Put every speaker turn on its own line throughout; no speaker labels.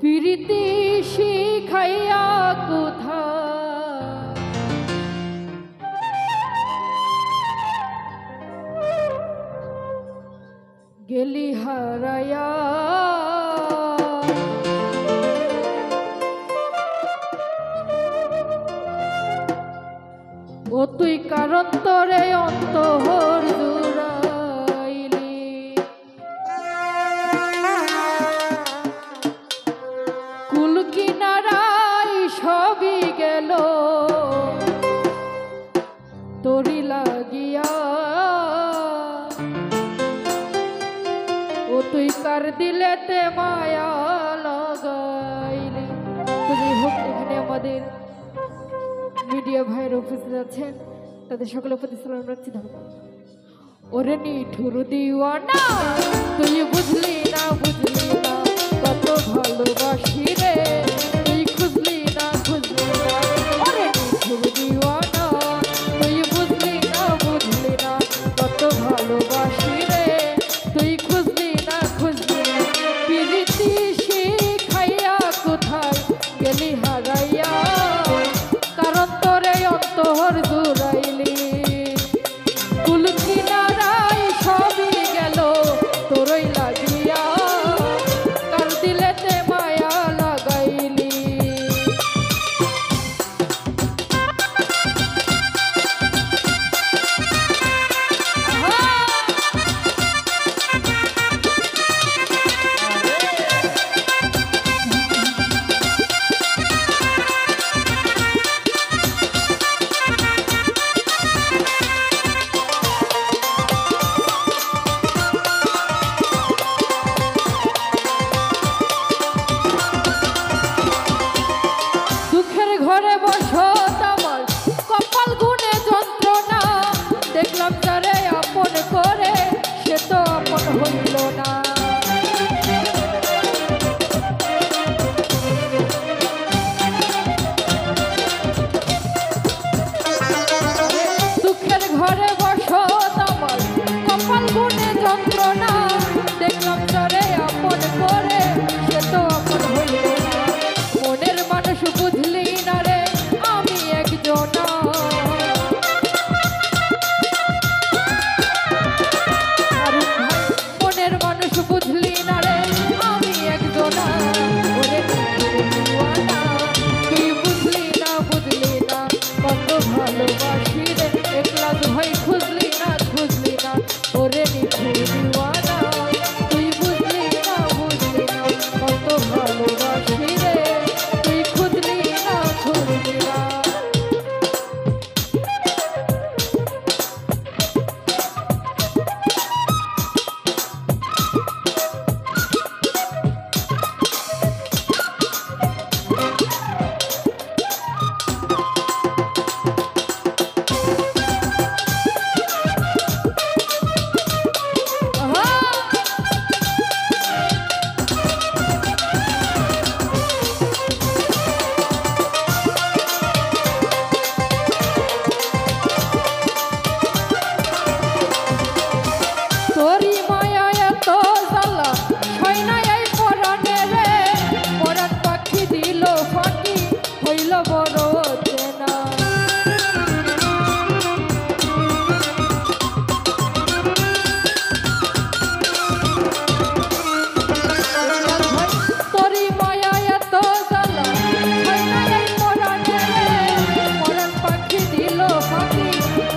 প্রীতি শিখাইয়া কোথা গেলি হারায়া, ও তুই কারণ তোরে অন্তর জুড়াইলি, কুল কিনারায় সবই গেল তোরি লাগিয়া, ও তুই কার দিলেতে মায়া লাগাইলি। তুমি হোক এখানে আমাদের মিডিয়া ভাইয়ের উপস্থিত আছেন, তাদের সকলের প্রতি সালাম রাখছি। ধন্যবাদ। ওরে নিঠুর দিওয়ানা তুই বুঝলি না কত ভালোবাসি রে, তুই খুঁজলি না ওরে নিঠুর দিওয়ানা তুই বুঝলি না কত ভালোবাসি রে, তুই খুঁজলি না প্রীতি শিখাইয়া কোথায় গেলি হারাইয়া, কারণ তোরে অন্তর জুড়াইলি, কুল কিনারায় সবই গেল তোরই লাগিয়া, কার দিলেতে মায়া লাগাইলি। ঘরে বসো আমার কপাল গুনে যন্ত্রণা, দেখলাম যারে আপন করে সে তো আপন হইল না, দুঃখের ঘরে বসো আমার কপাল গুনে যন্ত্রণা, দেখলাম যারে আপন করে সে তো আপন হইল না, মনের মানুষ বুঝলি না রে আমি একজনা, মনের মানুষ বুঝলি না রে আমি একজনা, ওরে দিওয়ানা তুই বুঝলি না কত ভালোবাসি রে, একলা ভাই খুঁজলি না ওরে নিঠুর দিওয়ানা তুই বুঝলি না কত ভালোবাসি রে, তুই খুঁজলি না তোরি মায়া এত জ্বালা হয় না এই পরাণে রে, পরাণ পাখি দিল ফাঁকি হইল বড় চেনা, তোরি মায়া এত জ্বালা হয় না এই পরাণে রে, পরাণ পাখি দিল ফাঁকি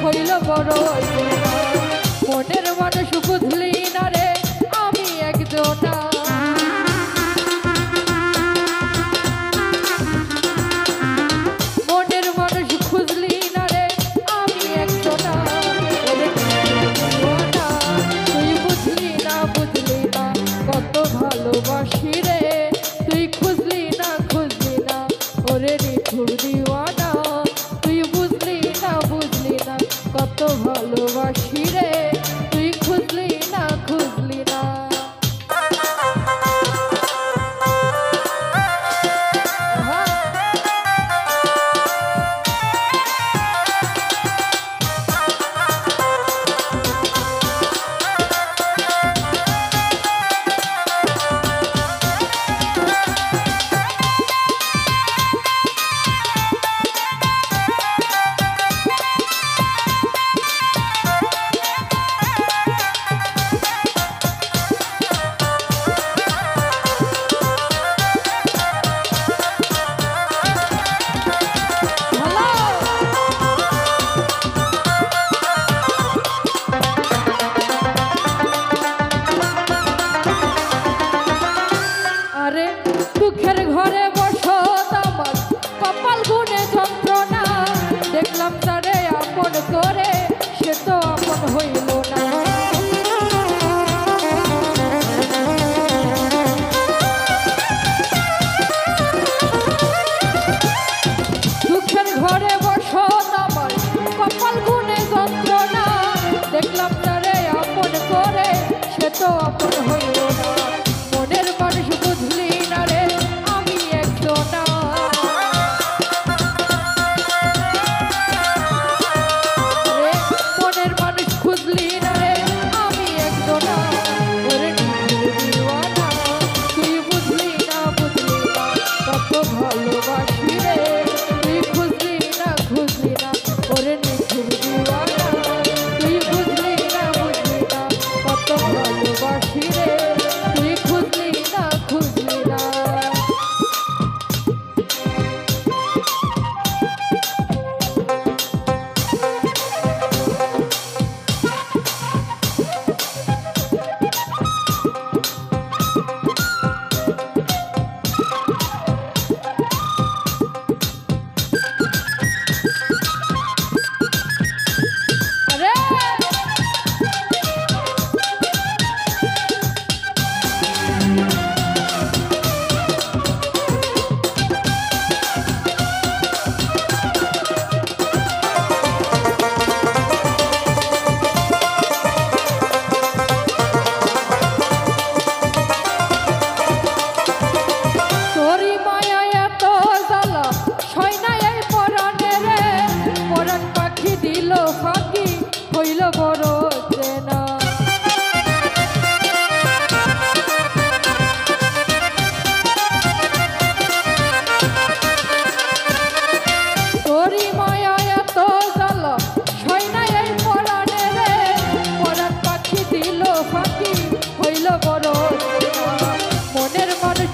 হইল বড় চেনা, মনের মানুষ বুঝলি না রে আমি একজনা, মনের মানুষ খুঁজলি না রে আমি একজনা, তুই বুঝলি না কত ভালোবাসি রে, তুই খুঁজলি না ওরে নিঠুর দিওয়ানা তুই বুঝলি না কত ভালোবাসি রে, তুই খুঁজলি না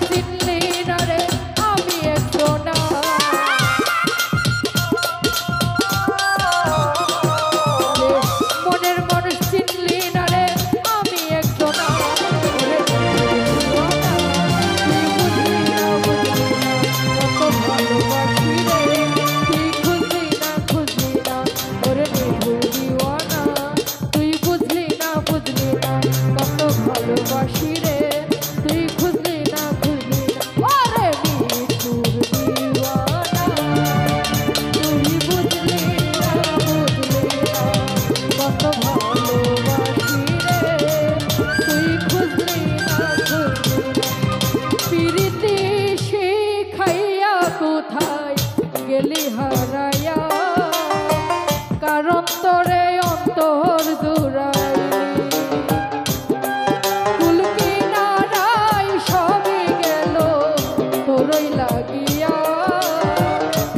চিনলি না রে আমি একজনা মনের মানুষ চিনলি না রে আমি একজনা ওরে দিওয়ানা তুই বুঝলি না কত ভালোবাসি রে তুই খুঁজলি না ওরে নিভুল দিওয়ানা তুই বুঝলি না কত ভালোবাসি রে তুই খুঁজলি না ওরে নিঠুর দিওয়ানা তুই বুঝলি না কত ভালোবাসি রে তুই খুঁজলি না পিরিতি শিখাইয়া কোথায় গেলি হারাইয়া কারণ তোরে অন্তর জুড়াইলি কুল কিনারায় সবই গেল তোরই লাগিয়া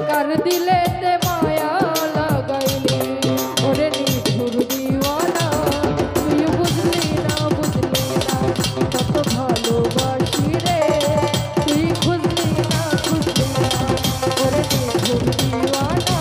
কার দিলেতে মায়া লাগাইলি ওরে নিঠুর দিওয়ানা তুই বুঝলি না কত ভালোবাসি রে তুই খুঁজলি না ওরে নিঠুর দিওয়ানা